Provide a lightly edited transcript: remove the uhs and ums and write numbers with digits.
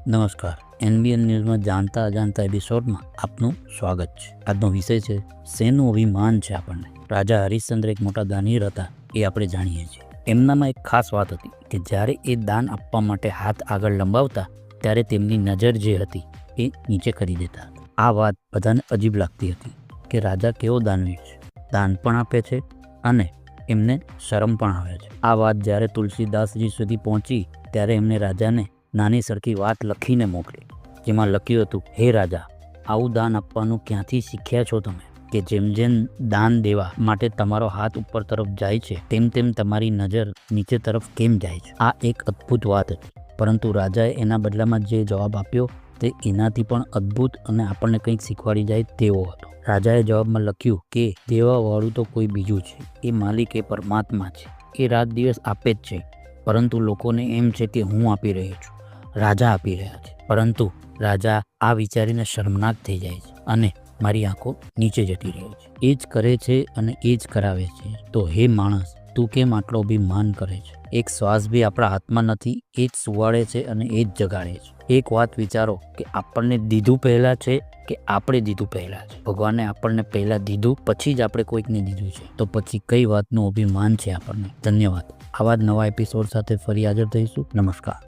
નમસ્કાર, એનબીએન ન્યૂઝમાં જાણતા અજાણતા એપિસોડમાં આપનું સ્વાગત છે. આજનો વિષય છે શેનું અભિમાન છે આપણને. રાજા હરિશ્ચંદ્ર એક મોટા દાનવીર હતા, એ આપણે જાણીએ છીએ. એમનામાં એક ખાસ વાત હતી કે જ્યારે એ દાન આપવા માટે હાથ આગળ લંબાવતા ત્યારે તેમની નજર જે હતી એ નીચે કરી દેતા હતા. આ વાત બધાને અજીબ લાગતી હતી કે રાજા કેવો દાનવીર છે, દાન પણ આપે છે અને એમને શરમ પણ આવે છે. આ વાત જ્યારે તુલસીદાસજી સુધી પહોંચી ત્યારે એમને રાજાને નાની સરખી વાત લખીને મોકલી, જેમાં લખ્યું હતું, હે રાજા, આવું દાન આપવાનું ક્યાંથી શીખ્યા છો તમે કે જેમ જેમ દાન દેવા માટે તમારો હાથ ઉપર તરફ જાય છે તેમ તેમ તમારી નજર નીચે તરફ કેમ જાય છે? આ એક અદ્ભુત વાત હતી, પરંતુ રાજાએ એના બદલામાં જે જવાબ આપ્યો તે એનાથી પણ અદ્ભુત અને આપણને કંઈક શીખવાડી જાય તેવો હતો. રાજાએ જવાબમાં લખ્યું કે દેવાવાળું તો કોઈ બીજું છે, એ માલિક, એ પરમાત્મા છે. એ રાત દિવસ આપે જ છે, પરંતુ લોકોને એમ છે કે હું આપી રહ્યો છું, રાજા આપી રહ્યા છે. પરંતુ રાજા આ વિચારીને શર્મનાક થઈ જાય છે અને મારી આંખો નીચે જતી રહે છે. એ જ કરે છે અને એ જ કરાવે છે. તો હે માણસ, તું કેમ આટલો અભિમાન કરે છે? એક શ્વાસ બી આપણા હાથમાં નથી, એ જ સુવાડે છે અને એ જ જગાડે છે. એક વાત વિચારો કે આપણને દીધું પહેલાં છે કે આપણે દીધું પહેલાં છે? ભગવાને આપણને પહેલાં દીધું, પછી જ આપણે કોઈકને દીધું છે. તો પછી કઈ વાતનું અભિમાન છે આપણને? ધન્યવાદ. આવા જ નવા એપિસોડ સાથે ફરી હાજર થઈશું. નમસ્કાર.